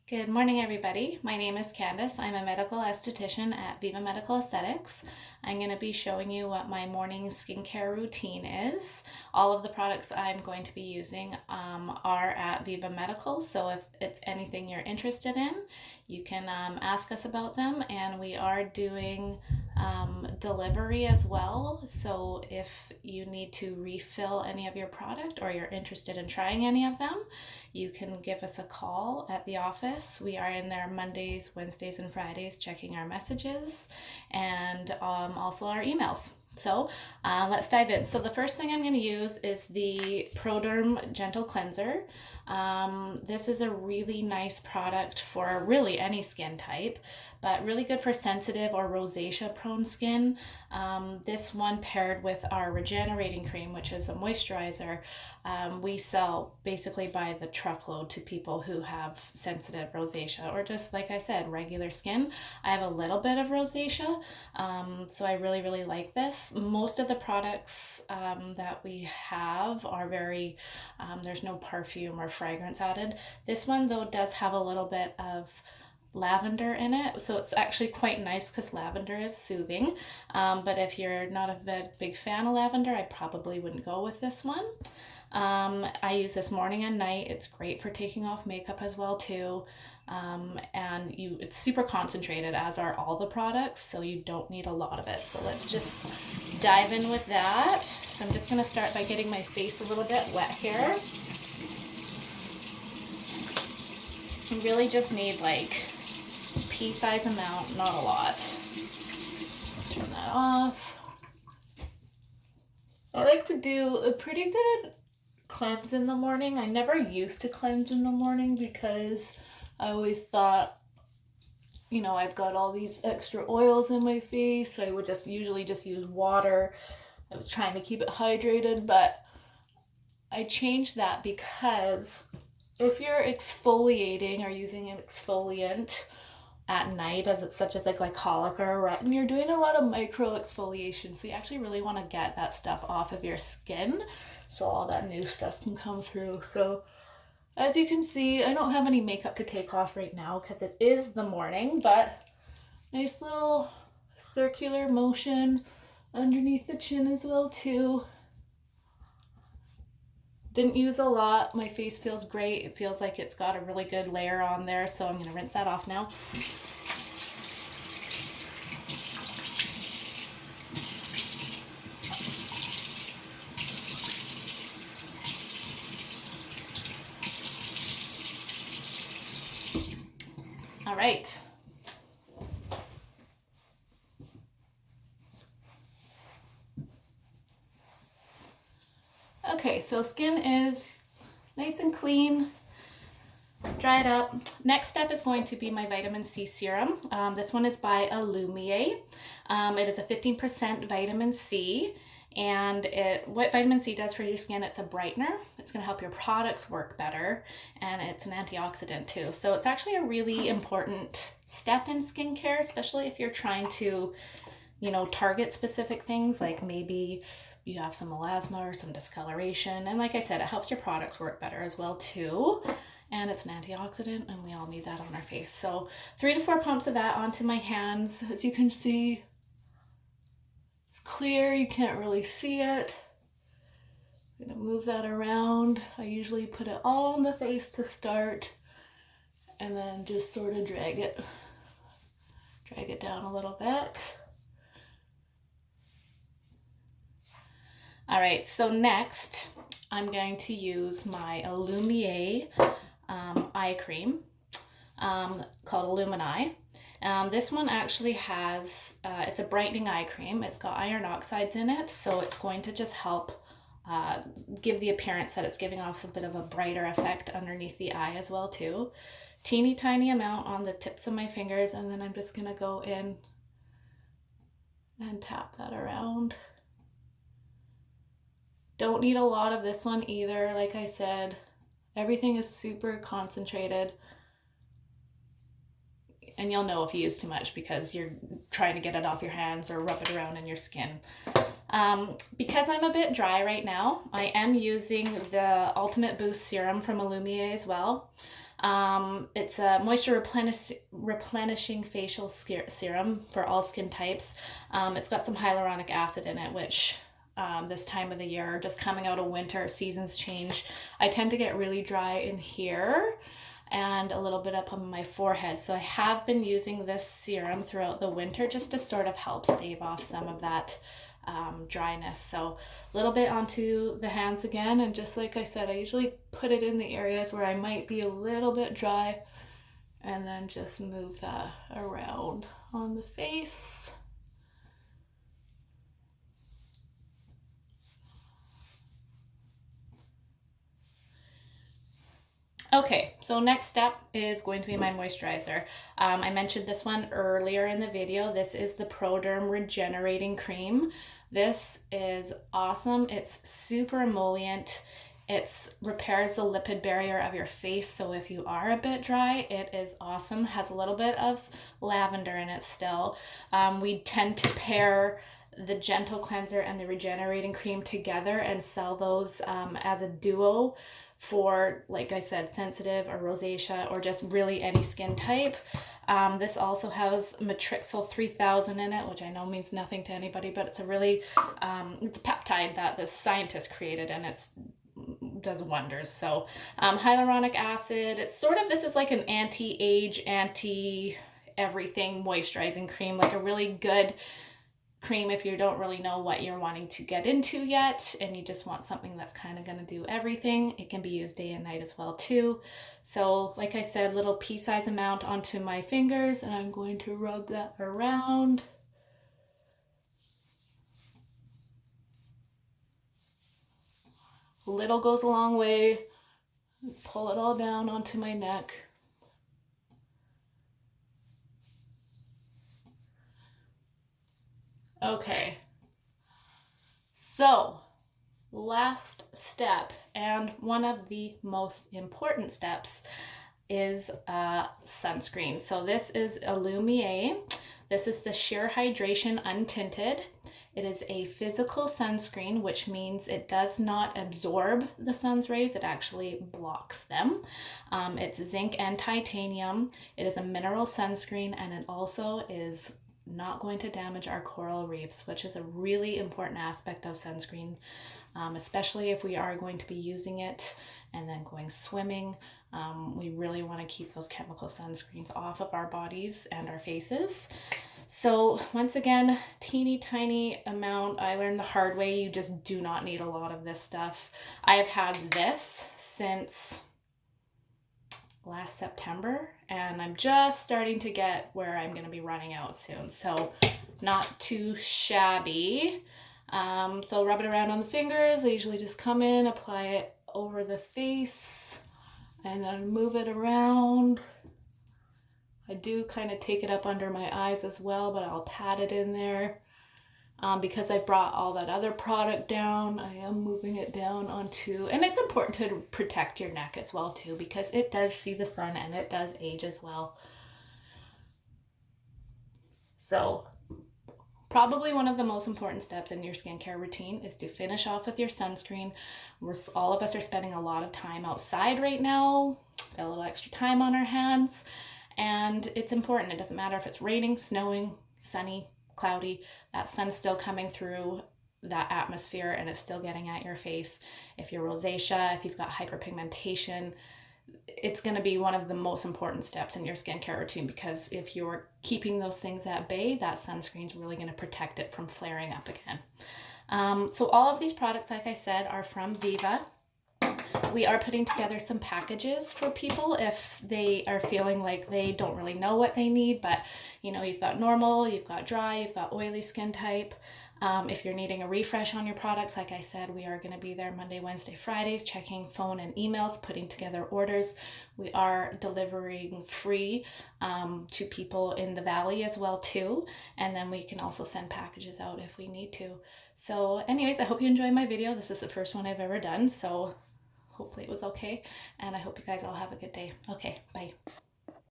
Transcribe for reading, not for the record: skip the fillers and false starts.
Good morning, everybody. My name is Candace. I'm a medical esthetician at Viva Medical Aesthetics. I'm going to be showing you what my morning skincare routine is. All of the products I'm going to be using are at Viva Medical, so if it's anything you're interested in, you can ask us about them, and we are doing delivery as well. So if you need to refill any of your product or you're interested in trying any of them, you can give us a call at the office. We are in there Mondays, Wednesdays, and Fridays checking our messages and also our emails. So let's dive in. So the first thing I'm going to use is the ProDerm Gentle Cleanser. This is a really nice product for really any skin type, but really good for sensitive or rosacea prone skin. This one paired with our regenerating cream, which is a moisturizer, we sell basically by the truckload to people who have sensitive rosacea or just, like I said, regular skin. I have a little bit of rosacea, so I really like this. Most of the products that we have are very, there's no perfume or fragrance added. This one though does have a little bit of lavender in it, so it's actually quite nice because lavender is soothing, but if you're not a big fan of lavender, I probably wouldn't go with this one. I use this morning and night. It's great for taking off makeup as well too, and it's super concentrated, as are all the products, so you don't need a lot of it. So let's just dive in with that. So I'm just going to start by getting my face a little bit wet here. You really just need like pea-size amount, not a lot. Turn that off. I like to do a pretty good cleanse in the morning. I never used to cleanse in the morning because I always thought, I've got all these extra oils in my face. I would usually just use water. I was trying to keep it hydrated, but I changed that because if you're exfoliating or using an exfoliant at night, as it's such as like glycolic or a retin, you're doing a lot of micro exfoliation, so you actually really want to get that stuff off of your skin so all that new stuff can come through. So as you can see, I don't have any makeup to take off right now because it is the morning, but nice little circular motion underneath the chin as well too. Didn't use a lot. My face feels great. It feels like it's got a really good layer on there, so I'm going to rinse that off now. All right. Okay, so skin is nice and clean, dried up. Next step is going to be my vitamin C serum. This one is by Illumier. It is a 15% vitamin C, and what vitamin C does for your skin, it's a brightener. It's going to help your products work better, and it's an antioxidant too. So it's actually a really important step in skincare, especially if you're trying to, target specific things, like maybe you have some melasma or some discoloration. And like I said, it helps your products work better as well too. And it's an antioxidant, and we all need that on our face. So 3 to 4 pumps of that onto my hands. As you can see, it's clear, you can't really see it. I'm gonna move that around. I usually put it all on the face to start, and then just sort of drag it down a little bit. All right, so next I'm going to use my Illumier eye cream called Illumini. This one actually has, it's a brightening eye cream. It's got iron oxides in it, so it's going to just help give the appearance that it's giving off a bit of a brighter effect underneath the eye as well too. Teeny tiny amount on the tips of my fingers, and then I'm just gonna go in and tap that around. Don't need a lot of this one either. Like I said, everything is super concentrated, and you'll know if you use too much because you're trying to get it off your hands or rub it around in your skin. Because I'm a bit dry right now, I am using the Ultimate Boost Serum from Illumier as well. It's a moisture replenishing facial serum for all skin types. It's got some hyaluronic acid in it, which this time of the year, just coming out of winter, seasons change, I tend to get really dry in here and a little bit up on my forehead. So I have been using this serum throughout the winter just to sort of help stave off some of that dryness. So a little bit onto the hands again, and just like I said, I usually put it in the areas where I might be a little bit dry, and then just move that around on the face. Okay, so next step is going to be my moisturizer. I mentioned this one earlier in the video. This is the ProDerm Regenerating Cream. This is awesome. It's super emollient. It repairs the lipid barrier of your face, so if you are a bit dry, it is awesome. Has a little bit of lavender in it still. We tend to pair the gentle cleanser and the regenerating cream together and sell those as a duo for, like I said, sensitive or rosacea or just really any skin type. This also has Matrixyl 3000 in it, which I know means nothing to anybody, but it's a really, it's a peptide that the scientist created, and it's does wonders. So hyaluronic acid, it's sort of, this is like an anti-age, anti-everything moisturizing cream, like a really good cream if you don't really know what you're wanting to get into yet and you just want something that's kind of going to do everything. It can be used day and night as well too. So like I said, little pea-size amount onto my fingers, and I'm going to rub that around. Little goes a long way. Pull it all down onto my neck. Okay, so last step, and one of the most important steps, is sunscreen. So this is Illumier. This is the Sheer Hydration Untinted. It is a physical sunscreen, which means it does not absorb the sun's rays. It actually blocks them. It's zinc and titanium. It is a mineral sunscreen, and it also is not going to damage our coral reefs, which is a really important aspect of sunscreen, especially if we are going to be using it and then going swimming. We really want to keep those chemical sunscreens off of our bodies and our faces. So once again, teeny tiny amount. I learned the hard way, you just do not need a lot of this stuff. I have had this since last September, and I'm just starting to get where I'm going to be running out soon, so not too shabby. So rub it around on the fingers. I usually just come in, apply it over the face, and then move it around. I do kind of take it up under my eyes as well, but I'll pat it in there. Because I brought all that other product down, I am moving it down onto, and it's important to protect your neck as well too, because it does see the sun and it does age as well. So probably one of the most important steps in your skincare routine is to finish off with your sunscreen. All of us are spending a lot of time outside right now, got a little extra time on our hands, and it's important. It doesn't matter if it's raining, snowing, sunny, cloudy, that sun's still coming through that atmosphere and it's still getting at your face. If you're rosacea, if you've got hyperpigmentation, it's going to be one of the most important steps in your skincare routine, because if you're keeping those things at bay, that sunscreen is really going to protect it from flaring up again. So all of these products, like I said, are from Viva. We are putting together some packages for people if they are feeling like they don't really know what they need, but you know, you've got normal, you've got dry, you've got oily skin type. If you're needing a refresh on your products, like I said, we are going to be there Monday, Wednesday, Fridays, checking phone and emails, putting together orders. We are delivering free to people in the valley as well too, and then we can also send packages out if we need to. So anyways, I hope you enjoyed my video. This is the first one I've ever done, so hopefully it was okay, and I hope you guys all have a good day. Okay, bye.